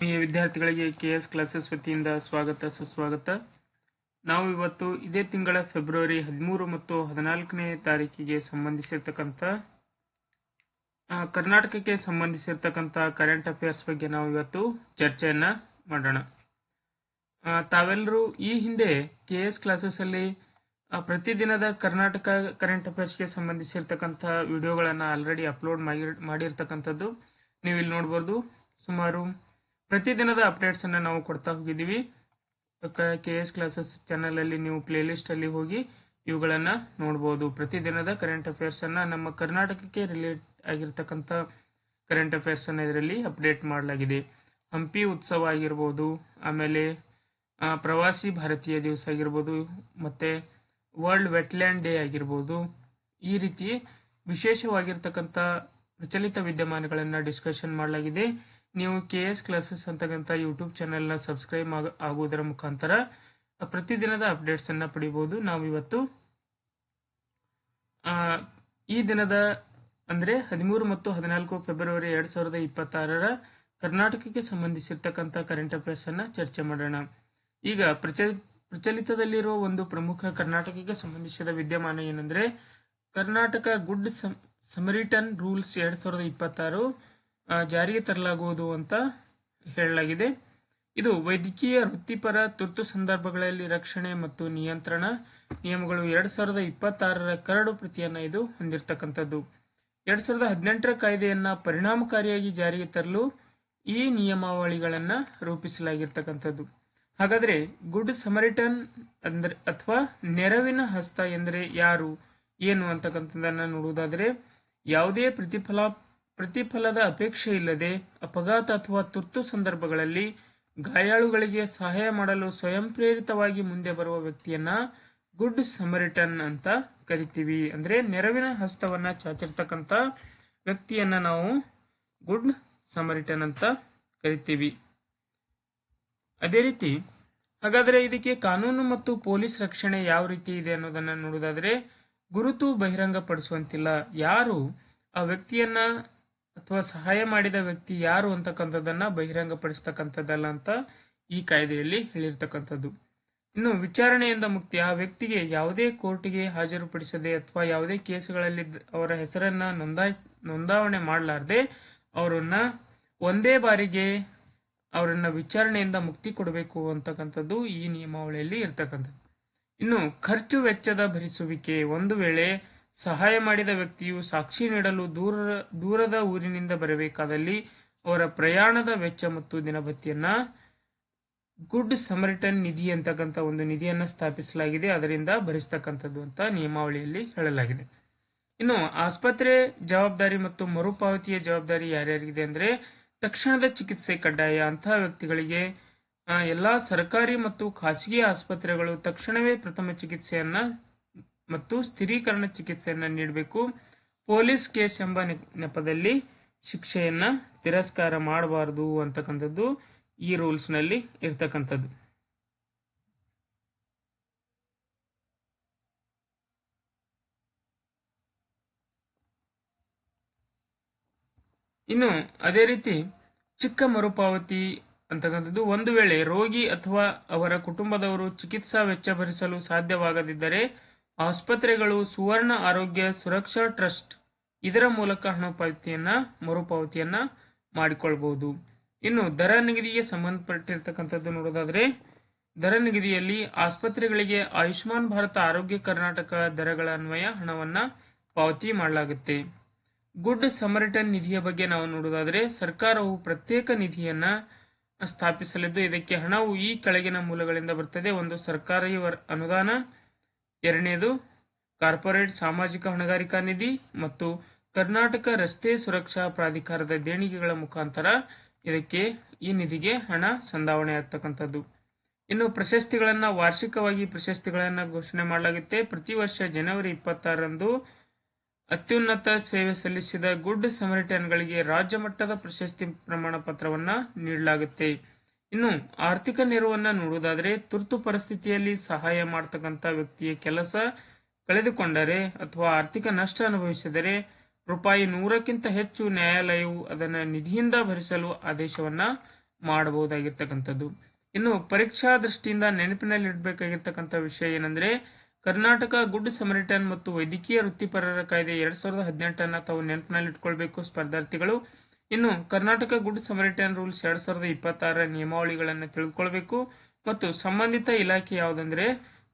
ಈ ವಿದ್ಯಾರ್ಥಿಗಳಿಗೆ KS classes ವತಿಯಿಂದ ಸ್ವಾಗತ ಸುಸ್ವಾಗತ. ನಾವು ಇವತ್ತು ಇದೇ ತಿಂಗಳ ಫೆಬ್ರವರಿ 13 ಮತ್ತು 14ನೇ ತಾರೀಕಿಗೆ ಸಂಬಂಧಿಸಿರ್ತಕ್ಕಂಥ ಕರ್ನಾಟಕಕ್ಕೆ ಸಂಬಂಧಿಸಿರ್ತಕ್ಕಂಥ ಕರೆಂಟ್ ಅಫೇರ್ಸ್ ಬಗ್ಗೆ ನಾವು ಇವತ್ತು ಚರ್ಚೆಯನ್ನ ಮಾಡೋಣ. ತಾವೆಲ್ಲರೂ ಈ ಹಿಂದೆ ಕೆಎಸ್ ಕ್ಲಾಸಸ್ ಅಲ್ಲಿ ಪ್ರತಿದಿನದ ಕರ್ನಾಟಕ ಕರೆಂಟ್ ಅಫೇರ್ಸ್ಗೆ ಸಂಬಂಧಿಸಿರ್ತಕ್ಕಂಥ ವಿಡಿಯೋಗಳನ್ನು ಆಲ್ರೆಡಿ ಅಪ್ಲೋಡ್ ಮಾಡಿರ್ತಕ್ಕಂಥದ್ದು ನೀವು ಇಲ್ಲಿ ನೋಡ್ಬೋದು. ಸುಮಾರು ಪ್ರತಿದಿನದ ಅಪ್ಡೇಟ್ಸ್ ಅನ್ನ ನಾವು ಕೊಡ್ತಾ ಹೋಗಿದ್ದೀವಿ. ಕೆಎಸ್ ಕ್ಲಾಸಸ್ ಚಾನಲ್ ಅಲ್ಲಿ ನೀವು ಪ್ಲೇ ಲಿಸ್ಟ್ ಅಲ್ಲಿ ಹೋಗಿ ಇವುಗಳನ್ನ ನೋಡಬಹುದು. ಪ್ರತಿದಿನದ ಕರೆಂಟ್ ಅಫೇರ್ಸ್ ಅನ್ನ ನಮ್ಮ ಕರ್ನಾಟಕಕ್ಕೆ ರಿಲೇಟ್ ಆಗಿರ್ತಕ್ಕಂಥ ಕರೆಂಟ್ ಅಫೇರ್ಸ್ ಅನ್ನ ಇದರಲ್ಲಿ ಅಪ್ಡೇಟ್ ಮಾಡಲಾಗಿದೆ. ಹಂಪಿ ಉತ್ಸವ ಆಗಿರ್ಬೋದು, ಆಮೇಲೆ ಪ್ರವಾಸಿ ಭಾರತೀಯ ದಿವಸ ಆಗಿರ್ಬೋದು, ಮತ್ತೆ ವರ್ಲ್ಡ್ ವೆಟ್ಲ್ಯಾಂಡ್ ಡೇ ಆಗಿರ್ಬೋದು, ಈ ರೀತಿ ವಿಶೇಷವಾಗಿರ್ತಕ್ಕಂಥ ಪ್ರಚಲಿತ ವಿದ್ಯಮಾನಗಳನ್ನ ಡಿಸ್ಕಷನ್ ಮಾಡಲಾಗಿದೆ. ನೀವು ಕೆಎಸ್ ಕ್ಲಾಸಸ್ ಅಂತಕ್ಕಂಥ ಯೂಟ್ಯೂಬ್ ಚಾನೆಲ್ನ ಸಬ್ಸ್ಕ್ರೈಬ್ ಆಗುವುದರ ಮುಖಾಂತರ ಪ್ರತಿದಿನದ ಅಪ್ಡೇಟ್ಸ್ ಅನ್ನ ಪಡಿಬಹುದು. ನಾವು ಇವತ್ತು ಈ ದಿನದ ಅಂದ್ರೆ 13 ಮತ್ತು 14 ಫೆಬ್ರವರಿ 2026ರ ಕರ್ನಾಟಕಕ್ಕೆ ಸಂಬಂಧಿಸಿರ್ತಕ್ಕಂಥ ಕರೆಂಟ್ ಅಫೇರ್ಸ್ ಅನ್ನ ಚರ್ಚೆ ಮಾಡೋಣ. ಈಗ ಪ್ರಚಲಿತದಲ್ಲಿರುವ ಒಂದು ಪ್ರಮುಖ ಕರ್ನಾಟಕಕ್ಕೆ ಸಂಬಂಧಿಸಿದ ವಿದ್ಯಮಾನ ಏನಂದ್ರೆ, ಕರ್ನಾಟಕ ಗುಡ್ ಸಮರಿಟನ್ ರೂಲ್ಸ್ 2026 ಜಾರಿಗೆ ತರಲಾಗುವುದು ಅಂತ ಹೇಳಲಾಗಿದೆ. ಇದು ವೈದ್ಯಕೀಯ ವೃತ್ತಿಪರ ತುರ್ತು ಸಂದರ್ಭಗಳಲ್ಲಿ ರಕ್ಷಣೆ ಮತ್ತು ನಿಯಂತ್ರಣ ನಿಯಮಗಳು 2026ರ ಕರಡು ಪ್ರತಿಯನ್ನ ಇದು ಹೊಂದಿರತಕ್ಕಂಥದ್ದು. 2018ರ ಕಾಯ್ದೆಯನ್ನ ಪರಿಣಾಮಕಾರಿಯಾಗಿ ಜಾರಿಗೆ ತರಲು ಈ ನಿಯಮಾವಳಿಗಳನ್ನ ರೂಪಿಸಲಾಗಿರ್ತಕ್ಕಂಥದ್ದು. ಹಾಗಾದ್ರೆ ಗುಡ್ ಸಮರಿಟನ್ ಅಂದ್ರೆ ಅಥವಾ ನೆರವಿನ ಹಸ್ತ ಎಂದರೆ ಯಾರು, ಏನು ಅಂತಕ್ಕಂಥದ್ದನ್ನ ನೋಡುವುದಾದ್ರೆ, ಯಾವುದೇ ಪ್ರತಿಫಲದ ಅಪೇಕ್ಷೆ ಇಲ್ಲದೆ ಅಪಘಾತ ಅಥವಾ ತುರ್ತು ಸಂದರ್ಭಗಳಲ್ಲಿ ಗಾಯಾಳುಗಳಿಗೆ ಸಹಾಯ ಮಾಡಲು ಸ್ವಯಂ ಪ್ರೇರಿತವಾಗಿ ಮುಂದೆ ಬರುವ ವ್ಯಕ್ತಿಯನ್ನ ಗುಡ್ ಸಮರಿಟನ್ ಅಂತ ಕರಿತೀವಿ. ಅಂದ್ರೆ ನೆರವಿನ ಹಸ್ತವನ್ನ ಚಾಚಿರ್ತಕ್ಕಂಥ ವ್ಯಕ್ತಿಯನ್ನ ನಾವು ಗುಡ್ ಸಮರಿಟನ್ ಅಂತ ಕರಿತೀವಿ. ಅದೇ ರೀತಿ ಹಾಗಾದ್ರೆ ಇದಕ್ಕೆ ಕಾನೂನು ಮತ್ತು ಪೊಲೀಸ್ ರಕ್ಷಣೆ ಯಾವ ರೀತಿ ಇದೆ ಅನ್ನೋದನ್ನ ನೋಡೋದಾದ್ರೆ, ಗುರುತು ಬಹಿರಂಗಪಡಿಸುವಂತಿಲ್ಲ, ಯಾರು ಆ ವ್ಯಕ್ತಿಯನ್ನ ಅಥವಾ ಸಹಾಯ ಮಾಡಿದ ವ್ಯಕ್ತಿ ಯಾರು ಅಂತಕ್ಕಂಥದ್ದನ್ನ ಬಹಿರಂಗಪಡಿಸ್ತಕ್ಕಂಥದ್ದಲ್ಲ ಅಂತ ಈ ಕಾಯ್ದೆಯಲ್ಲಿ ಹೇಳಿರ್ತಕ್ಕಂಥದ್ದು. ಇನ್ನು ವಿಚಾರಣೆಯಿಂದ ಮುಕ್ತಿ, ಆ ವ್ಯಕ್ತಿಗೆ ಯಾವುದೇ ಕೋರ್ಟಿಗೆ ಹಾಜರುಪಡಿಸದೆ ಅಥವಾ ಯಾವುದೇ ಕೇಸುಗಳಲ್ಲಿ ಅವರ ಹೆಸರನ್ನ ನೋಂದಾವಣೆ ಮಾಡಲಾರದೆ ಅವರನ್ನ ಒಂದೇ ಬಾರಿಗೆ ಅವರನ್ನ ವಿಚಾರಣೆಯಿಂದ ಮುಕ್ತಿ ಕೊಡಬೇಕು ಅಂತಕ್ಕಂಥದ್ದು ಈ ನಿಯಮಾವಳಿಯಲ್ಲಿ ಇರ್ತಕ್ಕಂಥದ್ದು. ಇನ್ನು ಖರ್ಚು ವೆಚ್ಚದ ಭರಿಸುವಿಕೆ, ಒಂದು ವೇಳೆ ಸಹಾಯ ಮಾಡಿದ ವ್ಯಕ್ತಿಯು ಸಾಕ್ಷಿ ನೀಡಲು ದೂರದ ಊರಿನಿಂದ ಬರಬೇಕಾದಲ್ಲಿ ಅವರ ಪ್ರಯಾಣದ ವೆಚ್ಚ ಮತ್ತು ದಿನಭತ್ಯನ್ನ ಗುಡ್ ಸಮರಿಟನ್ ನಿಧಿ ಅಂತಕ್ಕಂಥ ಒಂದು ನಿಧಿಯನ್ನ ಸ್ಥಾಪಿಸಲಾಗಿದೆ, ಅದರಿಂದ ಭರಿಸ್ತಕ್ಕಂಥದ್ದು ಅಂತ ನಿಯಮಾವಳಿಯಲ್ಲಿ ಹೇಳಲಾಗಿದೆ. ಇನ್ನು ಆಸ್ಪತ್ರೆ ಜವಾಬ್ದಾರಿ ಮತ್ತು ಮರುಪಾವತಿಯ ಜವಾಬ್ದಾರಿ ಯಾರ್ಯಾರಿಗಿದೆ ಅಂದ್ರೆ, ತಕ್ಷಣದ ಚಿಕಿತ್ಸೆ ಕಡ್ಡಾಯ. ಅಂತಹ ವ್ಯಕ್ತಿಗಳಿಗೆ ಎಲ್ಲಾ ಸರ್ಕಾರಿ ಮತ್ತು ಖಾಸಗಿ ಆಸ್ಪತ್ರೆಗಳು ತಕ್ಷಣವೇ ಪ್ರಥಮ ಚಿಕಿತ್ಸೆಯನ್ನ ಮತ್ತು ಸ್ಥಿರೀಕರಣ ಚಿಕಿತ್ಸೆಯನ್ನ ನೀಡಬೇಕು. ಪೊಲೀಸ್ ಕೇಸ್ ಎಂಬ ನೆಪದಲ್ಲಿ ಶಿಕ್ಷೆಯನ್ನ ತಿರಸ್ಕಾರ ಮಾಡಬಾರದು ಅಂತಕ್ಕಂಥದ್ದು ಈ ರೂಲ್ಸ್ ನಲ್ಲಿ ಇರ್ತಕ್ಕಂಥದ್ದು. ಇನ್ನು ಅದೇ ರೀತಿ ಚಿಕ್ಕ ಮರುಪಾವತಿ ಅಂತಕ್ಕಂಥದ್ದು, ಒಂದು ವೇಳೆ ರೋಗಿ ಅಥವಾ ಅವರ ಕುಟುಂಬದವರು ಚಿಕಿತ್ಸಾ ವೆಚ್ಚ ಭರಿಸಲು ಸಾಧ್ಯವಾಗದಿದ್ದರೆ ಆಸ್ಪತ್ರೆಗಳು ಸುವರ್ಣ ಆರೋಗ್ಯ ಸುರಕ್ಷಾ ಟ್ರಸ್ಟ್ ಇದರ ಮೂಲಕ ಮರುಪಾವತಿಯನ್ನ ಮಾಡಿಕೊಳ್ಬಹುದು. ಇನ್ನು ದರ ನಿಗದಿಗೆ ಸಂಬಂಧಪಟ್ಟಿರ್ತಕ್ಕಂಥದ್ದು ನೋಡೋದಾದ್ರೆ, ದರ ನಿಗದಿಯಲ್ಲಿ ಆಸ್ಪತ್ರೆಗಳಿಗೆ ಆಯುಷ್ಮಾನ್ ಭಾರತ ಆರೋಗ್ಯ ಕರ್ನಾಟಕ ದರಗಳ ಅನ್ವಯ ಹಣವನ್ನ ಪಾವತಿ ಮಾಡಲಾಗುತ್ತೆ. ಗುಡ್ ಸಮರಿಟನ್ ನಿಧಿಯ ಬಗ್ಗೆ ನಾವು ನೋಡೋದಾದ್ರೆ, ಸರ್ಕಾರವು ಪ್ರತ್ಯೇಕ ನಿಧಿಯನ್ನ ಸ್ಥಾಪಿಸಲಿದ್ದು ಇದಕ್ಕೆ ಹಣವು ಈ ಕೆಳಗಿನ ಮೂಲಗಳಿಂದ ಬರ್ತದೆ. ಒಂದು, ಸರ್ಕಾರಿ ಅನುದಾನ, ಎರಡನೇದು ಕಾರ್ಪೊರೇಟ್ ಸಾಮಾಜಿಕ ಹೊಣೆಗಾರಿಕಾ ನಿಧಿ ಮತ್ತು ಕರ್ನಾಟಕ ರಸ್ತೆ ಸುರಕ್ಷಾ ಪ್ರಾಧಿಕಾರದ ದೇಣಿಗೆಗಳ ಮುಖಾಂತರ ಈ ನಿಧಿಗೆ ಹಣ ಸಂದಾವಣೆ ಆಗ್ತಕ್ಕಂಥದ್ದು. ಇನ್ನು ಪ್ರಶಸ್ತಿಗಳನ್ನ ವಾರ್ಷಿಕವಾಗಿ ಪ್ರಶಸ್ತಿಗಳನ್ನ ಘೋಷಣೆ ಮಾಡಲಾಗುತ್ತೆ. ಪ್ರತಿ ವರ್ಷ ಜನವರಿ 26ರಂದು ಅತ್ಯುನ್ನತ ಸೇವೆ ಸಲ್ಲಿಸಿದ ಗುಡ್ ಸಮರಿಟನ್ಗಳಿಗೆ ರಾಜ್ಯ ಮಟ್ಟದ ಪ್ರಶಸ್ತಿ ಪ್ರಮಾಣ ಪತ್ರವನ್ನ ನೀಡಲಾಗುತ್ತೆ. ಇನ್ನು ಆರ್ಥಿಕ ನೆರವನ್ನ ನೋಡುವುದಾದ್ರೆ, ತುರ್ತು ಪರಿಸ್ಥಿತಿಯಲ್ಲಿ ಸಹಾಯ ಮಾಡತಕ್ಕಂಥ ವ್ಯಕ್ತಿಯ ಕೆಲಸ ಕಳೆದುಕೊಂಡರೆ ಅಥವಾ ಆರ್ಥಿಕ ನಷ್ಟ ಅನುಭವಿಸಿದರೆ ರೂಪಾಯಿ 100ಕ್ಕಿಂತ ಹೆಚ್ಚು ನ್ಯಾಯಾಲಯವು ಅದನ್ನು ನಿಧಿಯಿಂದ ಭರಿಸಲು ಆದೇಶವನ್ನ ಮಾಡಬಹುದಾಗಿರ್ತಕ್ಕಂಥದ್ದು. ಇನ್ನು ಪರೀಕ್ಷಾ ದೃಷ್ಟಿಯಿಂದ ನೆನಪಿನಲ್ಲಿ ಇಡಬೇಕಾಗಿರ್ತಕ್ಕಂಥ ವಿಷಯ ಏನಂದ್ರೆ ಕರ್ನಾಟಕ ಗುಡ್ ಸಮರಿಟನ್ ಮತ್ತು ವೈದ್ಯಕೀಯ ವೃತ್ತಿಪರರ ಕಾಯ್ದೆ 2018 ತಾವು ನೆನಪಿನಲ್ಲಿ ಇಟ್ಕೊಳ್ಬೇಕು ಸ್ಪರ್ಧಾರ್ಥಿಗಳು. ಇನ್ನು ಕರ್ನಾಟಕ ಗುಡ್ ಸಮರಿಟನ್ ರೂಲ್ಸ್ 2026 ನಿಯಮಾವಳಿಗಳನ್ನು ತಿಳಿದುಕೊಳ್ಬೇಕು. ಮತ್ತು ಸಂಬಂಧಿತ ಇಲಾಖೆ ಯಾವುದಂದ್ರೆ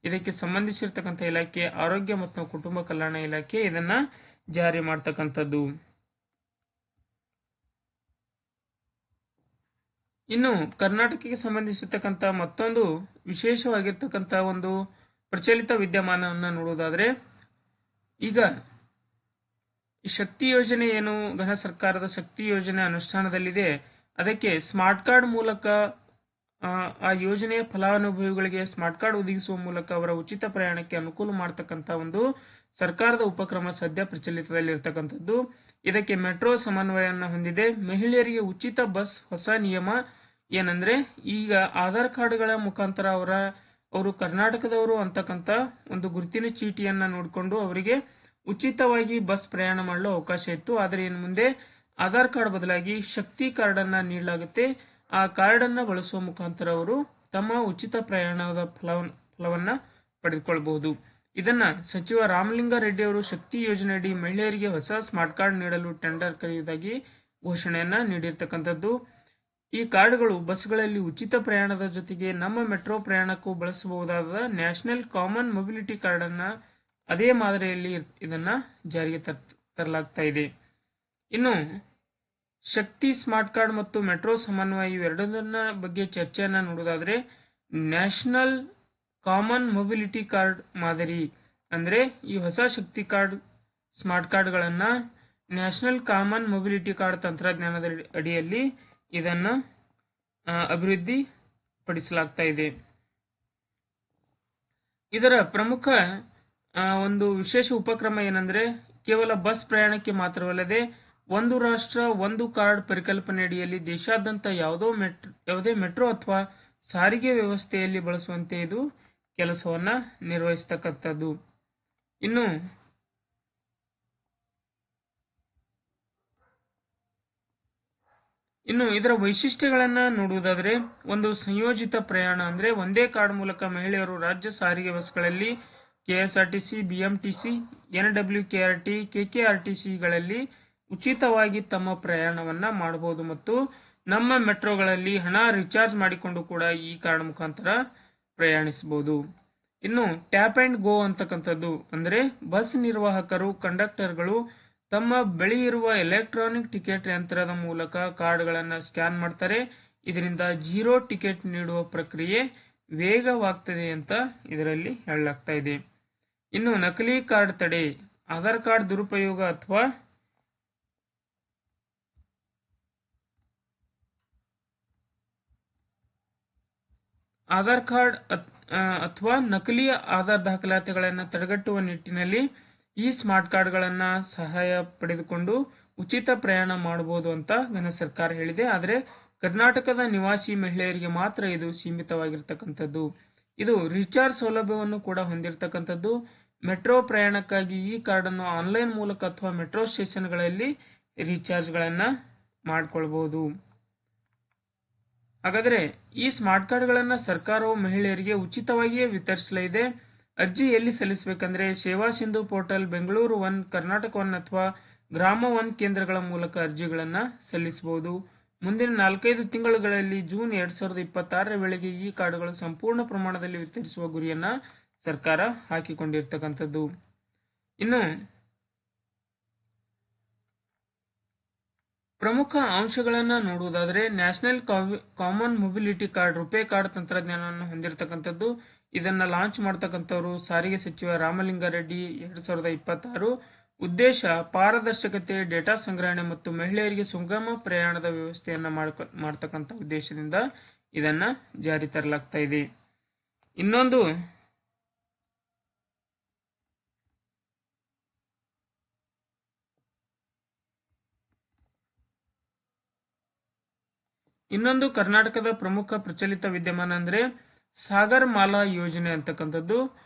ಇದಕ್ಕೆ ಸಂಬಂಧಿಸಿರ್ತಕ್ಕಂಥ ಇಲಾಖೆ ಆರೋಗ್ಯ ಮತ್ತು ಕುಟುಂಬ ಕಲ್ಯಾಣ ಇಲಾಖೆ ಇದನ್ನ ಜಾರಿ ಮಾಡ್ತಕ್ಕಂಥದ್ದು. ಇನ್ನು ಕರ್ನಾಟಕಕ್ಕೆ ಸಂಬಂಧಿಸಿರ್ತಕ್ಕಂಥ ಮತ್ತೊಂದು ವಿಶೇಷವಾಗಿರ್ತಕ್ಕಂಥ ಒಂದು ಪ್ರಚಲಿತ ವಿದ್ಯಮಾನವನ್ನು ನೋಡುವುದಾದ್ರೆ ಈಗ ಶಕ್ತಿ ಯೋಜನೆ ಏನು ಘನ ಸರ್ಕಾರದ ಶಕ್ತಿ ಯೋಜನೆ ಅನುಷ್ಠಾನದಲ್ಲಿದೆ, ಅದಕ್ಕೆ ಸ್ಮಾರ್ಟ್ ಕಾರ್ಡ್ ಮೂಲಕ ಆ ಯೋಜನೆಯ ಫಲಾನುಭವಿಗಳಿಗೆ ಸ್ಮಾರ್ಟ್ ಕಾರ್ಡ್ ಒದಗಿಸುವ ಮೂಲಕ ಅವರ ಉಚಿತ ಪ್ರಯಾಣಕ್ಕೆ ಅನುಕೂಲ ಮಾಡತಕ್ಕಂಥ ಒಂದು ಸರ್ಕಾರದ ಉಪಕ್ರಮ ಸದ್ಯ ಪ್ರಚಲಿತದಲ್ಲಿರ್ತಕ್ಕಂಥದ್ದು. ಇದಕ್ಕೆ ಮೆಟ್ರೋ ಸಮನ್ವಯವನ್ನು ಹೊಂದಿದೆ. ಮಹಿಳೆಯರಿಗೆ ಉಚಿತ ಬಸ್ ಹೊಸ ನಿಯಮ ಏನಂದ್ರೆ ಈಗ ಆಧಾರ್ ಕಾರ್ಡ್ಗಳ ಮುಖಾಂತರ ಅವರು ಕರ್ನಾಟಕದವರು ಅಂತಕ್ಕಂಥ ಒಂದು ಗುರುತಿನ ಚೀಟಿಯನ್ನ ನೋಡಿಕೊಂಡು ಅವರಿಗೆ ಉಚಿತವಾಗಿ ಬಸ್ ಪ್ರಯಾಣ ಮಾಡಲು ಅವಕಾಶ ಇತ್ತು. ಆದರೆ ಇನ್ನು ಮುಂದೆ ಆಧಾರ್ ಕಾರ್ಡ್ ಬದಲಾಗಿ ಶಕ್ತಿ ಕಾರ್ಡ್ ಅನ್ನ ನೀಡಲಾಗುತ್ತೆ. ಆ ಕಾರ್ಡ್ ಅನ್ನ ಬಳಸುವ ಮುಖಾಂತರ ಅವರು ತಮ್ಮ ಉಚಿತ ಪ್ರಯಾಣದ ಫಲವನ್ನ ಪಡೆದುಕೊಳ್ಳಬಹುದು. ಇದನ್ನ ಸಚಿವ ರಾಮಲಿಂಗಾರೆಡ್ಡಿ ಅವರು ಶಕ್ತಿ ಯೋಜನೆಯಡಿ ಮಹಿಳೆಯರಿಗೆ ಹೊಸ ಸ್ಮಾರ್ಟ್ ಕಾರ್ಡ್ ನೀಡಲು ಟೆಂಡರ್ ಕರೆಯುವುದಾಗಿ ಘೋಷಣೆಯನ್ನ ನೀಡಿರ್ತಕ್ಕಂಥದ್ದು. ಈ ಕಾರ್ಡ್ಗಳು ಬಸ್ಗಳಲ್ಲಿ ಉಚಿತ ಪ್ರಯಾಣದ ಜೊತೆಗೆ ನಮ್ಮ ಮೆಟ್ರೋ ಪ್ರಯಾಣಕ್ಕೂ ಬಳಸಬಹುದಾದ ನ್ಯಾಷನಲ್ ಕಾಮನ್ ಮೊಬಿಲಿಟಿ ಕಾರ್ಡ್ ಅನ್ನ ಅದೇ ಮಾದರಿಯಲ್ಲಿ ಇದನ್ನ ಜಾರಿಗೆ ತರಲಾಗ್ತಾ ಇದೆ. ಇನ್ನು ಶಕ್ತಿ ಸ್ಮಾರ್ಟ್ ಕಾರ್ಡ್ ಮತ್ತು ಮೆಟ್ರೋ ಸಮನ್ವಯ ಇವೆರಡನ್ನ ಬಗ್ಗೆ ಚರ್ಚೆಯನ್ನ ನೋಡೋದಾದ್ರೆ ನ್ಯಾಷನಲ್ ಕಾಮನ್ ಮೊಬಿಲಿಟಿ ಕಾರ್ಡ್ ಮಾದರಿ ಅಂದ್ರೆ ಈ ಹೊಸ ಶಕ್ತಿ ಕಾರ್ಡ್ ಸ್ಮಾರ್ಟ್ ಕಾರ್ಡ್ಗಳನ್ನ ನ್ಯಾಷನಲ್ ಕಾಮನ್ ಮೊಬಿಲಿಟಿ ಕಾರ್ಡ್ ತಂತ್ರಜ್ಞಾನದ ಅಡಿಯಲ್ಲಿ ಇದನ್ನ ಅಭಿವೃದ್ಧಿ ಪಡಿಸಲಾಗ್ತಾ ಇದೆ. ಇದರ ಪ್ರಮುಖ ಒಂದು ವಿಶೇಷ ಉಪಕ್ರಮ ಏನಂದ್ರೆ ಕೇವಲ ಬಸ್ ಪ್ರಯಾಣಕ್ಕೆ ಮಾತ್ರವಲ್ಲದೆ ಒಂದು ರಾಷ್ಟ್ರ ಒಂದು ಕಾರ್ಡ್ ಪರಿಕಲ್ಪನೆ ಅಡಿಯಲ್ಲಿ ದೇಶಾದ್ಯಂತ ಯಾವುದೇ ಮೆಟ್ರೋ ಅಥವಾ ಸಾರಿಗೆ ವ್ಯವಸ್ಥೆಯಲ್ಲಿ ಬಳಸುವಂತೆ ಇದು ಕೆಲಸವನ್ನ ನಿರ್ವಹಿಸತಕ್ಕಂಥದ್ದು. ಇನ್ನು ಇದರ ವೈಶಿಷ್ಟ್ಯಗಳನ್ನ ನೋಡುವುದಾದ್ರೆ ಒಂದು ಸಂಯೋಜಿತ ಪ್ರಯಾಣ ಅಂದ್ರೆ ಒಂದೇ ಕಾರ್ಡ್ ಮೂಲಕ ಮಹಿಳೆಯರು ರಾಜ್ಯ ಸಾರಿಗೆ ಬಸ್ಗಳಲ್ಲಿ ಕೆಎಸ್ಆರ್ಟಿಸಿ, ಬಿಎಂಟಿಸಿ, NWKRT, KKRTCಗಳಲ್ಲಿ ಉಚಿತವಾಗಿ ತಮ್ಮ ಪ್ರಯಾಣವನ್ನ ಮಾಡಬಹುದು ಮತ್ತು ನಮ್ಮ ಮೆಟ್ರೋಗಳಲ್ಲಿ ಹಣ ರಿಚಾರ್ಜ್ ಮಾಡಿಕೊಂಡು ಕೂಡ ಈ ಕಾರ್ಡ್ ಮುಖಾಂತರ ಪ್ರಯಾಣಿಸಬಹುದು. ಇನ್ನು ಟ್ಯಾಪ್ ಅಂಡ್ ಗೋ ಅಂತಕ್ಕಂಥದ್ದು ಅಂದ್ರೆ ಬಸ್ ನಿರ್ವಾಹಕರು ಕಂಡಕ್ಟರ್ಗಳು ತಮ್ಮ ಬಳಿ ಇರುವ ಎಲೆಕ್ಟ್ರಾನಿಕ್ ಟಿಕೆಟ್ ಯಂತ್ರದ ಮೂಲಕ ಕಾರ್ಡ್ಗಳನ್ನು ಸ್ಕ್ಯಾನ್ ಮಾಡ್ತಾರೆ. ಇದರಿಂದ ಜೀರೋ ಟಿಕೆಟ್ ನೀಡುವ ಪ್ರಕ್ರಿಯೆ ವೇಗವಾಗ್ತದೆ ಅಂತ ಇದರಲ್ಲಿ ಹೇಳಲಾಗ್ತಾ ಇದೆ. ಇನ್ನು ನಕಲಿ ಕಾರ್ಡ್ ತಡೆ, ಆಧಾರ್ ಕಾರ್ಡ್ ದುರುಪಯೋಗ ಅಥವಾ ನಕಲಿ ಆಧಾರ್ ದಾಖಲಾತಿಗಳನ್ನು ತಡೆಗಟ್ಟುವ ನಿಟ್ಟಿನಲ್ಲಿ ಈ ಸ್ಮಾರ್ಟ್ ಕಾರ್ಡ್ಗಳನ್ನ ಸಹಾಯ ಪಡೆದುಕೊಂಡು ಉಚಿತ ಪ್ರಯಾಣ ಮಾಡಬಹುದು ಅಂತ ಘನ ಸರ್ಕಾರ ಹೇಳಿದೆ. ಆದರೆ ಕರ್ನಾಟಕದ ನಿವಾಸಿ ಮಹಿಳೆಯರಿಗೆ ಮಾತ್ರ ಇದು ಸೀಮಿತವಾಗಿರ್ತಕ್ಕಂಥದ್ದು. ಇದು ರೀಚಾರ್ಜ್ ಸೌಲಭ್ಯವನ್ನು ಕೂಡ ಹೊಂದಿರತಕ್ಕಂಥದ್ದು. ಮೆಟ್ರೋ ಪ್ರಯಾಣಕ್ಕಾಗಿ ಈ ಕಾರ್ಡ್ ಅನ್ನು ಆನ್ಲೈನ್ ಮೂಲಕ ಅಥವಾ ಮೆಟ್ರೋ ಸ್ಟೇಷನ್ಗಳಲ್ಲಿ ರೀಚಾರ್ಜ್ ಗಳನ್ನ ಮಾಡಿಕೊಳ್ಳಬಹುದು. ಹಾಗಾದ್ರೆ ಈ ಸ್ಮಾರ್ಟ್ ಕಾರ್ಡ್ಗಳನ್ನ ಸರ್ಕಾರವು ಮಹಿಳೆಯರಿಗೆ ಉಚಿತವಾಗಿಯೇ ವಿತರಿಸಲಿದೆ. ಅರ್ಜಿ ಎಲ್ಲಿ ಸಲ್ಲಿಸಬೇಕಂದ್ರೆ ಸೇವಾ ಸಿಂಧು ಪೋರ್ಟಲ್, ಬೆಂಗಳೂರು 1, ಕರ್ನಾಟಕ 1 ಅಥವಾ ಗ್ರಾಮ 1 ಕೇಂದ್ರಗಳ ಮೂಲಕ ಅರ್ಜಿಗಳನ್ನ ಸಲ್ಲಿಸಬಹುದು. ಮುಂದಿನ 4-5 ತಿಂಗಳುಗಳಲ್ಲಿ ಜೂನ್ 2026 ವೇಳೆಗೆ ಈ ಕಾರ್ಡ್ಗಳು ಸಂಪೂರ್ಣ ಪ್ರಮಾಣದಲ್ಲಿ ವಿತರಿಸುವ ಗುರಿಯನ್ನ ಸರ್ಕಾರ ಹಾಕಿಕೊಂಡಿರ್ತಕ್ಕಂಥದ್ದು. ಇನ್ನು ಪ್ರಮುಖ ಅಂಶಗಳನ್ನ ನೋಡುವುದಾದ್ರೆ national common mobility card RuPay card ತಂತ್ರಜ್ಞಾನವನ್ನು ಹೊಂದಿರತಕ್ಕಂಥದ್ದು. ಇದನ್ನ ಲಾಂಚ್ ಮಾಡತಕ್ಕಂಥವ್ರು ಸಾರಿಗೆ ಸಚಿವ ರಾಮಲಿಂಗಾರೆಡ್ಡಿ 2026. ಉದ್ದೇಶ ಪಾರದರ್ಶಕತೆ, ಡೇಟಾ ಸಂಗ್ರಹಣೆ ಮತ್ತು ಮಹಿಳೆಯರಿಗೆ ಸುಗಮ ಪ್ರಯಾಣದ ವ್ಯವಸ್ಥೆಯನ್ನ ಮಾಡತಕ್ಕಂಥ ಉದ್ದೇಶದಿಂದ ಇದನ್ನ ಜಾರಿ ತರಲಾಗ್ತಾ ಇದೆ. ಇನ್ನೊಂದು ಕರ್ನಾಟಕದ ಪ್ರಮುಖ ಪ್ರಚಲಿತ ವಿದ್ಯಮಾನ ಅಂದ್ರೆ ಸಾಗರ್ ಮಾಲಾ ಯೋಜನೆ ಅಂತಕ್ಕಂಥದ್ದು.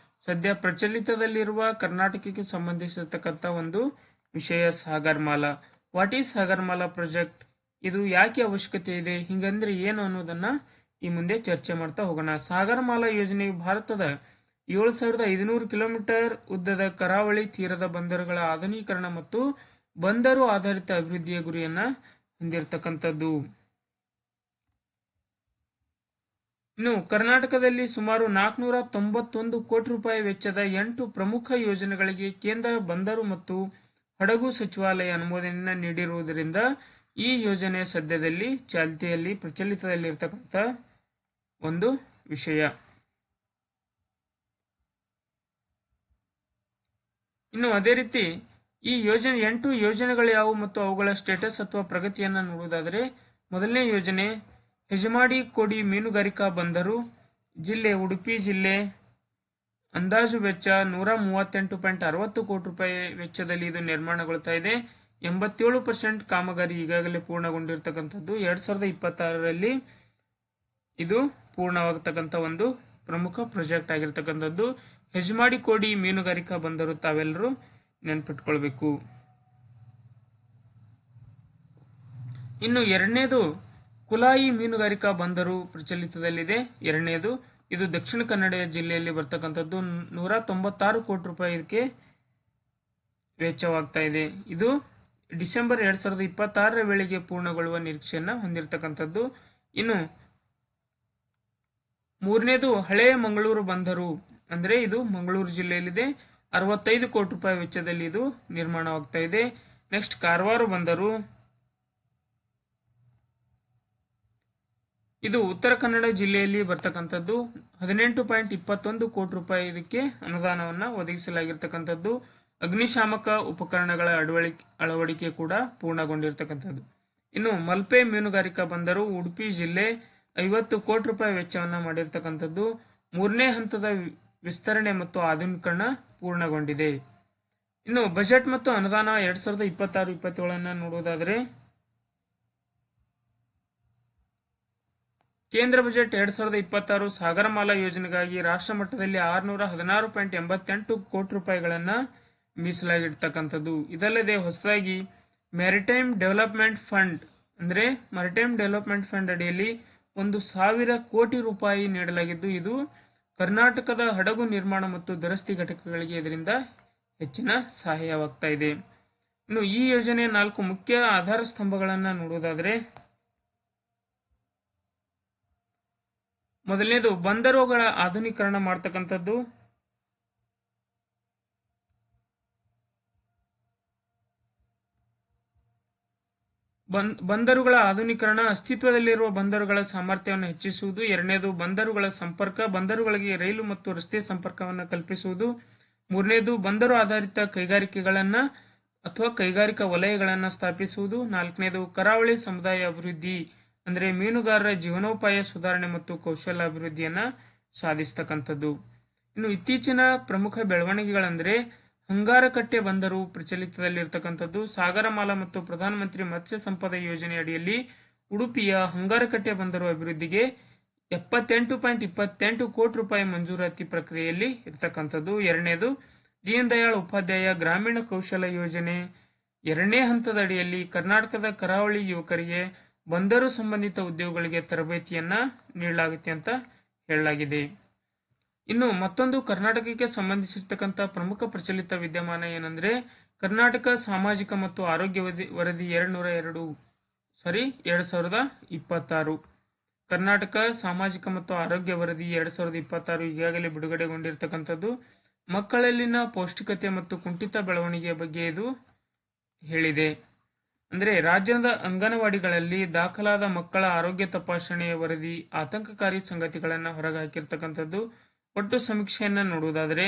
ಸದ್ಯ ಪ್ರಚಲಿತದಲ್ಲಿರುವ ಕರ್ನಾಟಕಕ್ಕೆ ಸಂಬಂಧಿಸಿರ್ತಕ್ಕಂಥ ಒಂದು ವಿಷಯ Sagar Mala. What is Sagar Mala project? ಇದು ಯಾಕೆ ಅವಶ್ಯಕತೆ ಇದೆ, ಹಿಂಗಂದ್ರೆ ಏನು ಅನ್ನೋದನ್ನ ಈ ಮುಂದೆ ಚರ್ಚೆ ಮಾಡ್ತಾ ಹೋಗೋಣ. ಸಾಗರಮಾಲಾ ಯೋಜನೆಯು ಭಾರತದ 7,500 ಕಿಲೋಮೀಟರ್ ಉದ್ದದ ಕರಾವಳಿ ತೀರದ ಬಂದರುಗಳ ಆಧುನೀಕರಣ ಮತ್ತು ಬಂದರು ಆಧಾರಿತ ಅಭಿವೃದ್ಧಿಯ ಗುರಿಯನ್ನ ಹೊಂದಿರತಕ್ಕಂಥದ್ದು. ಇನ್ನು ಕರ್ನಾಟಕದಲ್ಲಿ ಸುಮಾರು 491 ಕೋಟಿ ರೂಪಾಯಿ ವೆಚ್ಚದ 8 ಪ್ರಮುಖ ಯೋಜನೆಗಳಿಗೆ ಕೇಂದ್ರ ಬಂದರು ಮತ್ತು ಹಡಗು ಸಚಿವಾಲಯ ಅನುಮೋದನೆಯನ್ನು ನೀಡಿರುವುದರಿಂದ ಈ ಯೋಜನೆ ಸದ್ಯದಲ್ಲಿ ಚಾಲ್ತಿಯಲ್ಲಿ ಪ್ರಚಲಿತದಲ್ಲಿರ್ತಕ್ಕಂಥ ಒಂದು ವಿಷಯ. ಇನ್ನು ಅದೇ ರೀತಿ ಈ ಯೋಜನೆ 8 ಯೋಜನೆಗಳು ಯಾವುವು ಮತ್ತು ಅವುಗಳ ಸ್ಟೇಟಸ್ ಅಥವಾ ಪ್ರಗತಿಯನ್ನ ನೋಡುವುದಾದರೆ, ಮೊದಲನೇ ಯೋಜನೆ ಹೆಜಮಾಡಿ ಕೋಡಿ ಮೀನುಗಾರಿಕಾ ಬಂದರು, ಜಿಲ್ಲೆ ಉಡುಪಿ ಜಿಲ್ಲೆ. ಅಂದಾಜು ವೆಚ್ಚ 138.60 ಕೋಟಿ ರೂಪಾಯಿ ವೆಚ್ಚದಲ್ಲಿ ಇದು ನಿರ್ಮಾಣಗೊಳ್ತಾ ಇದೆ. 87% ಕಾಮಗಾರಿ ಈಗಾಗಲೇ ಪೂರ್ಣಗೊಂಡಿರ್ತಕ್ಕಂಥದ್ದು. 2026ರಲ್ಲಿ ಇದು ಪೂರ್ಣವಾಗತಕ್ಕಂಥ ಒಂದು ಪ್ರಮುಖ ಪ್ರಾಜೆಕ್ಟ್ ಆಗಿರ್ತಕ್ಕಂಥದ್ದು ಹೆಜಮಾಡಿ ಕೋಡಿ ಮೀನುಗಾರಿಕಾ ಬಂದರು. ತಾವೆಲ್ಲರೂ ನೆನ್ಪಿಟ್ಕೊಳ್ಬೇಕು. ಇನ್ನು ಎರಡನೇದು ಕುಲಾಯಿ ಮೀನುಗಾರಿಕಾ ಬಂದರು ಪ್ರಚಲಿತದಲ್ಲಿದೆ. ಎರಡನೇದು ಇದು ದಕ್ಷಿಣ ಕನ್ನಡ ಜಿಲ್ಲೆಯಲ್ಲಿ ಬರ್ತಕ್ಕಂಥದ್ದು. 196 ಕೋಟಿ ರೂಪಾಯಿ ಇದಕ್ಕೆ ವೆಚ್ಚವಾಗ್ತಾ ಇದೆ. ಇದು ಡಿಸೆಂಬರ್ 2026ರ ವೇಳೆಗೆ ಪೂರ್ಣಗೊಳ್ಳುವ ನಿರೀಕ್ಷೆಯನ್ನ ಹೊಂದಿರತಕ್ಕಂಥದ್ದು. ಇನ್ನು ಮೂರನೇದು ಹಳೆಯ ಮಂಗಳೂರು ಬಂದರು, ಅಂದ್ರೆ ಇದು ಮಂಗಳೂರು ಜಿಲ್ಲೆಯಲ್ಲಿದೆ. 65 ಕೋಟಿ ರೂಪಾಯಿ ವೆಚ್ಚದಲ್ಲಿ ಇದು ನಿರ್ಮಾಣವಾಗ್ತಾ ಇದೆ. ನೆಕ್ಸ್ಟ್ ಕಾರವಾರ ಬಂದರು, ಇದು ಉತ್ತರ ಕನ್ನಡ ಜಿಲ್ಲೆಯಲ್ಲಿ ಬರ್ತಕ್ಕಂಥದ್ದು. 18.21 ಕೋಟಿ ರೂಪಾಯಿ ಇದಕ್ಕೆ ಅನುದಾನವನ್ನ ಒದಗಿಸಲಾಗಿರ್ತಕ್ಕಂಥದ್ದು. ಅಗ್ನಿಶಾಮಕ ಉಪಕರಣಗಳ ಅಳವಡಿಕೆ ಕೂಡ ಪೂರ್ಣಗೊಂಡಿರ್ತಕ್ಕಂಥದ್ದು. ಇನ್ನು ಮಲ್ಪೆ ಮೀನುಗಾರಿಕಾ ಬಂದರು ಉಡುಪಿ ಜಿಲ್ಲೆ 50 ಕೋಟಿ ರೂಪಾಯಿ ವೆಚ್ಚವನ್ನ ಮಾಡಿರ್ತಕ್ಕಂಥದ್ದು. ಮೂರನೇ ಹಂತದ ವಿಸ್ತರಣೆ ಮತ್ತು ಆಧುನೀಕರಣ ಪೂರ್ಣಗೊಂಡಿದೆ. ಇನ್ನು ಬಜೆಟ್ ಮತ್ತು ಅನುದಾನ 2026-27 ನೋಡುವುದಾದರೆ, ಕೇಂದ್ರ ಬಜೆಟ್ 2026 ಸಾಗರಮಾಲಾ ಯೋಜನೆಗಾಗಿ ರಾಷ್ಟ್ರ ಮಟ್ಟದಲ್ಲಿ 616.88 ಕೋಟಿ ರೂಪಾಯಿಗಳನ್ನ ಮೀಸಲಾಗಿರ್ತಕ್ಕಂಥದ್ದು. ಇದಲ್ಲದೆ ಹೊಸದಾಗಿ ಮ್ಯಾರಿಟೈಮ್ ಡೆವಲಪ್ಮೆಂಟ್ ಫಂಡ್ ಅಂದ್ರೆ ಮ್ಯಾರಿಟೈಮ್ ಡೆವಲಪ್ಮೆಂಟ್ ಫಂಡ್ ಅಡಿಯಲ್ಲಿ 1,000 ಕೋಟಿ ರೂಪಾಯಿ ನೀಡಲಾಗಿದ್ದು, ಇದು ಕರ್ನಾಟಕದ ಹಡಗು ನಿರ್ಮಾಣ ಮತ್ತು ದುರಸ್ತಿ ಘಟಕಗಳಿಗೆ ಇದರಿಂದ ಹೆಚ್ಚಿನ ಸಹಾಯವಾಗ್ತಾ ಇದೆ. ಇನ್ನು ಈ ಯೋಜನೆಯ 4 ಮುಖ್ಯ ಆಧಾರ ಸ್ತಂಭಗಳನ್ನ ನೋಡುವುದಾದರೆ, ಮೊದಲನೇದು ಬಂದರುಗಳ ಆಧುನೀಕರಣ ಮಾಡ್ತಕ್ಕಂಥದ್ದು. ಬಂದರುಗಳ ಆಧುನೀಕರಣ, ಅಸ್ತಿತ್ವದಲ್ಲಿರುವ ಬಂದರುಗಳ ಸಾಮರ್ಥ್ಯವನ್ನು ಹೆಚ್ಚಿಸುವುದು. ಎರಡನೇದು ಬಂದರುಗಳ ಸಂಪರ್ಕ, ಬಂದರುಗಳಿಗೆ ರೈಲು ಮತ್ತು ರಸ್ತೆ ಸಂಪರ್ಕವನ್ನು ಕಲ್ಪಿಸುವುದು. ಮೂರನೇದು ಬಂದರು ಆಧಾರಿತ ಕೈಗಾರಿಕೆಗಳನ್ನ ಅಥವಾ ಕೈಗಾರಿಕಾ ವಲಯಗಳನ್ನ ಸ್ಥಾಪಿಸುವುದು. ನಾಲ್ಕನೇದು ಕರಾವಳಿ ಸಮುದಾಯ ಅಭಿವೃದ್ಧಿ, ಅಂದ್ರೆ ಮೀನುಗಾರರ ಜೀವನೋಪಾಯ ಸುಧಾರಣೆ ಮತ್ತು ಕೌಶಲ್ಯ ಅಭಿವೃದ್ಧಿಯನ್ನ ಸಾಧಿಸತಕ್ಕಂಥದ್ದು. ಇನ್ನು ಇತ್ತೀಚಿನ ಪ್ರಮುಖ ಬೆಳವಣಿಗೆಗಳಂದ್ರೆ ಹಂಗಾರಕಟ್ಟೆ ಬಂದರು ಪ್ರಚಲಿತದಲ್ಲಿರ್ತಕ್ಕಂಥದ್ದು. ಸಾಗರಮಾಲಾ ಮತ್ತು ಪ್ರಧಾನಮಂತ್ರಿ ಮತ್ಸ್ಯ ಸಂಪದ ಯೋಜನೆ ಅಡಿಯಲ್ಲಿ ಉಡುಪಿಯ ಹಂಗಾರಕಟ್ಟೆ ಬಂದರು ಅಭಿವೃದ್ಧಿಗೆ 78.28 ಕೋಟಿ ರೂಪಾಯಿ ಮಂಜೂರಾತಿ ಪ್ರಕ್ರಿಯೆಯಲ್ಲಿ ಇರ್ತಕ್ಕಂಥದ್ದು. ಎರಡನೇದು ದೀನ್ ದಯಾಳ್ ಉಪಾಧ್ಯಾಯ ಗ್ರಾಮೀಣ ಕೌಶಲ್ಯ ಯೋಜನೆ ಎರಡನೇ ಹಂತದ ಅಡಿಯಲ್ಲಿ ಕರ್ನಾಟಕದ ಕರಾವಳಿ ಯುವಕರಿಗೆ ಬಂದರು ಸಂಬಂಧಿತ ಉದ್ಯೋಗಗಳಿಗೆ ತರಬೇತಿಯನ್ನ ನೀಡಲಾಗುತ್ತೆ ಅಂತ ಹೇಳಲಾಗಿದೆ. ಇನ್ನು ಮತ್ತೊಂದು ಕರ್ನಾಟಕಕ್ಕೆ ಸಂಬಂಧಿಸಿರ್ತಕ್ಕಂಥ ಪ್ರಮುಖ ಪ್ರಚಲಿತ ವಿದ್ಯಮಾನ ಏನಂದ್ರೆ ಕರ್ನಾಟಕ ಸಾಮಾಜಿಕ ಮತ್ತು ಆರೋಗ್ಯ ವರದಿ 2026. ಕರ್ನಾಟಕ ಸಾಮಾಜಿಕ ಮತ್ತು ಆರೋಗ್ಯ ವರದಿ 2026 ಈಗಾಗಲೇ ಬಿಡುಗಡೆಗೊಂಡಿರ್ತಕ್ಕಂಥದ್ದು. ಮಕ್ಕಳಲ್ಲಿನ ಪೌಷ್ಟಿಕತೆ ಮತ್ತು ಕುಂಠಿತ ಬೆಳವಣಿಗೆಯ ಬಗ್ಗೆ ಇದು ಹೇಳಿದೆ. ಅಂದ್ರೆ ರಾಜ್ಯದ ಅಂಗನವಾಡಿಗಳಲ್ಲಿ ದಾಖಲಾದ ಮಕ್ಕಳ ಆರೋಗ್ಯ ತಪಾಸಣೆಯ ವರದಿ ಆತಂಕಕಾರಿ ಸಂಗತಿಗಳನ್ನು ಹೊರಗಾಕಿರ್ತಕ್ಕಂಥದ್ದು. ಒಟ್ಟು ಸಮೀಕ್ಷೆಯನ್ನ ನೋಡುವುದಾದರೆ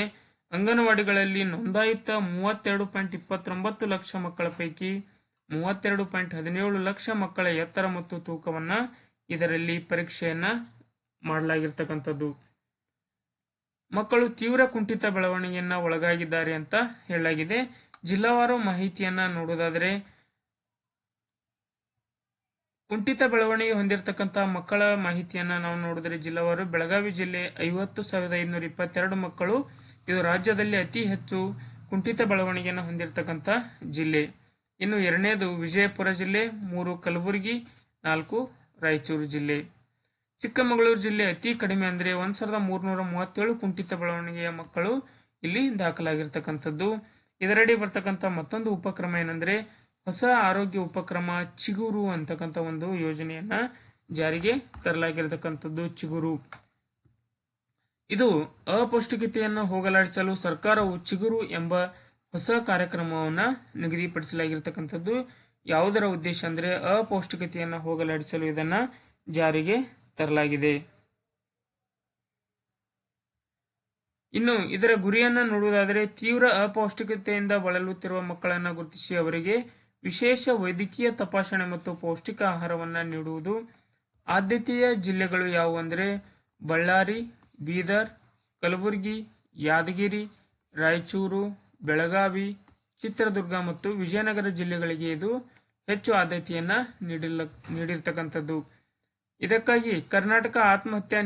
ಅಂಗನವಾಡಿಗಳಲ್ಲಿ ನೋಂದಾಯಿತ 32.29 ಲಕ್ಷ ಮಕ್ಕಳ ಪೈಕಿ 32.17 ಲಕ್ಷ ಮಕ್ಕಳ ಎತ್ತರ ಮತ್ತು ತೂಕವನ್ನ ಇದರಲ್ಲಿ ಪರೀಕ್ಷೆಯನ್ನ ಮಾಡಲಾಗಿರ್ತಕ್ಕಂಥದ್ದು. ಮಕ್ಕಳು ತೀವ್ರ ಕುಂಠಿತ ಬೆಳವಣಿಗೆಯನ್ನ ಒಳಗಾಗಿದ್ದಾರೆ ಅಂತ ಹೇಳಲಾಗಿದೆ. ಜಿಲ್ಲಾವಾರು ಮಾಹಿತಿಯನ್ನ ನೋಡುವುದಾದರೆ ಕುಂಠಿತ ಬೆಳವಣಿಗೆ ಹೊಂದಿರತಕ್ಕಂಥ ಮಕ್ಕಳ ಮಾಹಿತಿಯನ್ನ ನಾವು ನೋಡಿದ್ರೆ ಜಿಲ್ಲಾವಾರು ಬೆಳಗಾವಿ ಜಿಲ್ಲೆ 50,522 ಮಕ್ಕಳು. ಇದು ರಾಜ್ಯದಲ್ಲಿ ಅತಿ ಹೆಚ್ಚು ಕುಂಠಿತ ಬೆಳವಣಿಗೆಯನ್ನು ಹೊಂದಿರತಕ್ಕಂಥ ಜಿಲ್ಲೆ. ಇನ್ನು ಎರಡನೇದು ವಿಜಯಪುರ ಜಿಲ್ಲೆ, 3 ಕಲಬುರಗಿ, 4 ರಾಯಚೂರು ಜಿಲ್ಲೆ. ಚಿಕ್ಕಮಗಳೂರು ಜಿಲ್ಲೆ ಅತಿ ಕಡಿಮೆ ಅಂದರೆ 1337 ಕುಂಠಿತ ಬೆಳವಣಿಗೆಯ ಮಕ್ಕಳು ಇಲ್ಲಿ ದಾಖಲಾಗಿರ್ತಕ್ಕಂಥದ್ದು. ಇದರಡಿ ಬರ್ತಕ್ಕಂಥ ಮತ್ತೊಂದು ಉಪಕ್ರಮ ಏನಂದ್ರೆ ಹೊಸ ಆರೋಗ್ಯ ಉಪಕ್ರಮ ಚಿಗುರು ಅಂತಕ್ಕಂಥ ಒಂದು ಯೋಜನೆಯನ್ನ ಜಾರಿಗೆ ತರಲಾಗಿರತಕ್ಕಂಥದ್ದು. ಚಿಗುರು ಇದು ಅಪೌಷ್ಟಿಕತೆಯನ್ನು ಹೋಗಲಾಡಿಸಲು ಸರ್ಕಾರವು ಚಿಗುರು ಎಂಬ ಹೊಸ ಕಾರ್ಯಕ್ರಮವನ್ನ ನಿಗದಿಪಡಿಸಲಾಗಿರ್ತಕ್ಕಂಥದ್ದು. ಯಾವುದರ ಉದ್ದೇಶ ಅಂದ್ರೆ ಅಪೌಷ್ಟಿಕತೆಯನ್ನು ಹೋಗಲಾಡಿಸಲು ಇದನ್ನ ಜಾರಿಗೆ ತರಲಾಗಿದೆ. ಇನ್ನು ಇದರ ಗುರಿಯನ್ನ ನೋಡುವುದಾದರೆ ತೀವ್ರ ಅಪೌಷ್ಟಿಕತೆಯಿಂದ ಬಳಲುತ್ತಿರುವ ಮಕ್ಕಳನ್ನು ಗುರುತಿಸಿ ಅವರಿಗೆ ವಿಶೇಷ ವೈದ್ಯಕೀಯ ತಪಾಸಣೆ ಮತ್ತು ಪೌಷ್ಟಿಕ ಆಹಾರವನ್ನ ನೀಡುವುದು. ಆದ್ಯತೆಯ ಜಿಲ್ಲೆಗಳು ಯಾವುವು ಅಂದರೆ ಬಳ್ಳಾರಿ, ಬೀದರ್, ಕಲಬುರಗಿ, ಯಾದಗಿರಿ, ರಾಯಚೂರು, ಬೆಳಗಾವಿ, ಚಿತ್ರದುರ್ಗ ಮತ್ತು ವಿಜಯನಗರ ಜಿಲ್ಲೆಗಳಿಗೆ ಇದು ಹೆಚ್ಚು ಆದ್ಯತೆಯನ್ನ ನೀಡಿರ್ತಕ್ಕಂಥದ್ದು. ಇದಕ್ಕಾಗಿ ಕರ್ನಾಟಕ ಆತ್ಮಹತ್ಯಾ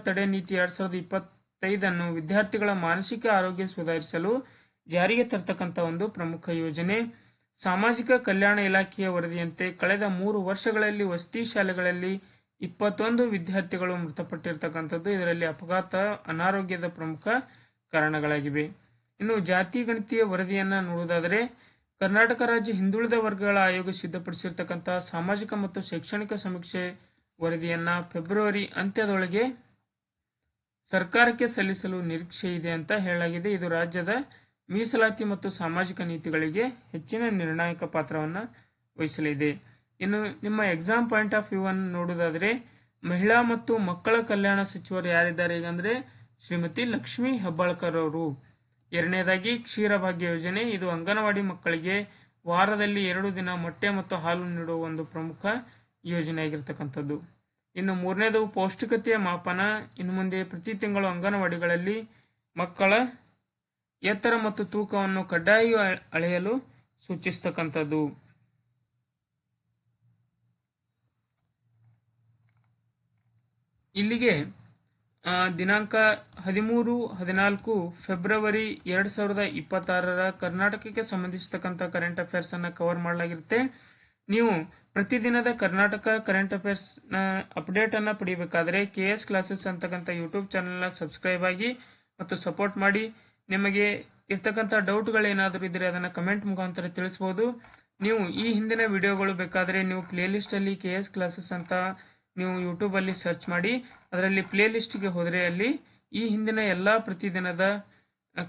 ತಡೆ ನೀತಿ 2025 ವಿದ್ಯಾರ್ಥಿಗಳ ಮಾನಸಿಕ ಆರೋಗ್ಯ ಸುಧಾರಿಸಲು ಜಾರಿಗೆ ತರತಕ್ಕಂಥ ಒಂದು ಪ್ರಮುಖ ಯೋಜನೆ. ಸಾಮಾಜಿಕ ಕಲ್ಯಾಣ ಇಲಾಖೆಯ ವರದಿಯಂತೆ ಕಳೆದ 3 ವರ್ಷಗಳಲ್ಲಿ ವಸತಿ ಶಾಲೆಗಳಲ್ಲಿ 21 ವಿದ್ಯಾರ್ಥಿಗಳು ಮೃತಪಟ್ಟಿರ್ತಕ್ಕಂಥದ್ದು. ಇದರಲ್ಲಿ ಅಪಘಾತ, ಅನಾರೋಗ್ಯದ ಪ್ರಮುಖ ಕಾರಣಗಳಾಗಿವೆ. ಇನ್ನು ಜಾತಿ ಗಣತಿಯ ವರದಿಯನ್ನ ನೋಡುವುದಾದರೆ ಕರ್ನಾಟಕ ರಾಜ್ಯ ಹಿಂದುಳಿದ ವರ್ಗಗಳ ಆಯೋಗ ಸಿದ್ಧಪಡಿಸಿರ್ತಕ್ಕಂಥ ಸಾಮಾಜಿಕ ಮತ್ತು ಶೈಕ್ಷಣಿಕ ಸಮೀಕ್ಷೆ ವರದಿಯನ್ನ ಫೆಬ್ರವರಿ ಅಂತ್ಯದೊಳಗೆ ಸರ್ಕಾರಕ್ಕೆ ಸಲ್ಲಿಸಲು ನಿರೀಕ್ಷೆ ಇದೆ ಅಂತ ಹೇಳಲಾಗಿದೆ. ಇದು ರಾಜ್ಯದ ಮೀಸಲಾತಿ ಮತ್ತು ಸಾಮಾಜಿಕ ನೀತಿಗಳಿಗೆ ಹೆಚ್ಚಿನ ನಿರ್ಣಾಯಕ ಪಾತ್ರವನ್ನು ವಹಿಸಲಿದೆ. ಇನ್ನು ನಿಮ್ಮ ಎಕ್ಸಾಮ್ ಪಾಯಿಂಟ್ ಆಫ್ ವ್ಯೂ ಅನ್ನು ನೋಡುವುದಾದರೆ ಮಹಿಳಾ ಮತ್ತು ಮಕ್ಕಳ ಕಲ್ಯಾಣ ಸಚಿವರು ಯಾರಿದ್ದಾರೆ ಅಂದರೆ ಶ್ರೀಮತಿ ಲಕ್ಷ್ಮೀ ಹೆಬ್ಬಾಳ್ಕರ್ ಅವರು. ಎರಡನೇದಾಗಿ ಕ್ಷೀರಭಾಗ್ಯ ಯೋಜನೆ, ಇದು ಅಂಗನವಾಡಿ ಮಕ್ಕಳಿಗೆ ವಾರದಲ್ಲಿ 2 ದಿನ ಮೊಟ್ಟೆ ಮತ್ತು ಹಾಲು ನೀಡುವ ಒಂದು ಪ್ರಮುಖ ಯೋಜನೆ ಆಗಿರ್ತಕ್ಕಂಥದ್ದು. ಇನ್ನು ಮೂರನೇದು ಪೌಷ್ಟಿಕತೆಯ ಮಾಪನ. ಇನ್ನು ಮುಂದೆ ಪ್ರತಿ ತಿಂಗಳು ಅಂಗನವಾಡಿಗಳಲ್ಲಿ ಮಕ್ಕಳ ಎತ್ತರ ಮತ್ತು ತೂಕವನ್ನು ಕಡ್ಡಾಯ ಅಳೆಯಲು ಸೂಚಿಸತಕ್ಕಂಥದ್ದು. ಇಲ್ಲಿಗೆ ದಿನಾಂಕ 13-14 ಫೆಬ್ರವರಿ 2026 ಕರ್ನಾಟಕಕ್ಕೆ ಸಂಬಂಧಿಸಿರ್ತಕ್ಕಂಥ ಕರೆಂಟ್ ಅಫೇರ್ಸ್ ಅನ್ನ ಕವರ್ ಮಾಡಲಾಗಿರುತ್ತೆ. ನೀವು ಪ್ರತಿದಿನದ ಕರ್ನಾಟಕ ಕರೆಂಟ್ ಅಫೇರ್ಸ್ ನ ಅಪ್ಡೇಟ್ ಅನ್ನ ಪಡೆಯಬೇಕಾದ್ರೆ KS ಕ್ಲಾಸಸ್ ಅಂತಕ್ಕಂಥ ಯೂಟ್ಯೂಬ್ ಚಾನೆಲ್ನ ಸಬ್ಸ್ಕ್ರೈಬ್ ಆಗಿ ಮತ್ತು ಸಪೋರ್ಟ್ ಮಾಡಿ. ನಿಮಗೆ ಇರ್ತಕ್ಕಂಥ ಡೌಟ್ಗಳು ಏನಾದರೂ ಇದ್ರೆ ಅದನ್ನ ಕಮೆಂಟ್ ಮುಖಾಂತರ ತಿಳಿಸಬಹುದು. ನೀವು ಈ ಹಿಂದಿನ ವಿಡಿಯೋಗಳು ಬೇಕಾದರೆ ನೀವು ಪ್ಲೇ ಲಿಸ್ಟ್ ಅಲ್ಲಿ KS ಕ್ಲಾಸಸ್ ಅಂತ ನೀವು ಯೂಟ್ಯೂಬ್ ಅಲ್ಲಿ ಸರ್ಚ್ ಮಾಡಿ ಅದರಲ್ಲಿ ಪ್ಲೇ ಲಿಸ್ಟ್ಗೆ ಹೋದರೆ ಅಲ್ಲಿ ಈ ಹಿಂದಿನ ಎಲ್ಲಾ ಪ್ರತಿದಿನದ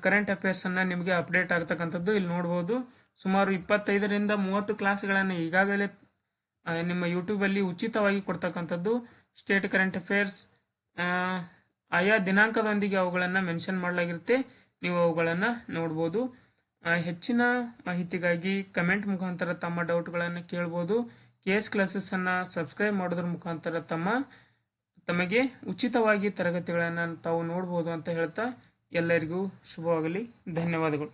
ಕರೆಂಟ್ ಅಫೇರ್ಸ್ ಅನ್ನ ನಿಮಗೆ ಅಪ್ಡೇಟ್ ಆಗ್ತಕ್ಕಂಥದ್ದು ಇಲ್ಲಿ ನೋಡಬಹುದು. ಸುಮಾರು 25ರಿಂದ 30 ಕ್ಲಾಸ್ಗಳನ್ನು ಈಗಾಗಲೇ ನಿಮ್ಮ ಯೂಟ್ಯೂಬ್ ಅಲ್ಲಿ ಉಚಿತವಾಗಿ ಕೊಡ್ತಕ್ಕಂಥದ್ದು. ಸ್ಟೇಟ್ ಕರೆಂಟ್ ಅಫೇರ್ಸ್ ಆಯಾ ದಿನಾಂಕದೊಂದಿಗೆ ಅವುಗಳನ್ನು ಮೆನ್ಷನ್ ಮಾಡಲಾಗಿರುತ್ತೆ. ನೀವು ಅವುಗಳನ್ನು ನೋಡಬಹುದು. ಹೆಚ್ಚಿನ ಮಾಹಿತಿಗಾಗಿ ಕಮೆಂಟ್ ಮುಖಾಂತರ ತಮ್ಮ ಡೌಟ್ಗಳನ್ನು ಕೇಳಬಹುದು. KS ಕ್ಲಾಸಸ್ ಅನ್ನ ಸಬ್ಸ್ಕ್ರೈಬ್ ಮಾಡೋದ್ರ ಮುಖಾಂತರ ತಮಗೆ ಉಚಿತವಾಗಿ ತರಗತಿಗಳನ್ನು ತಾವು ನೋಡಬಹುದು ಅಂತ ಹೇಳ್ತಾ ಎಲ್ಲರಿಗೂ ಶುಭವಾಗಲಿ. ಧನ್ಯವಾದಗಳು.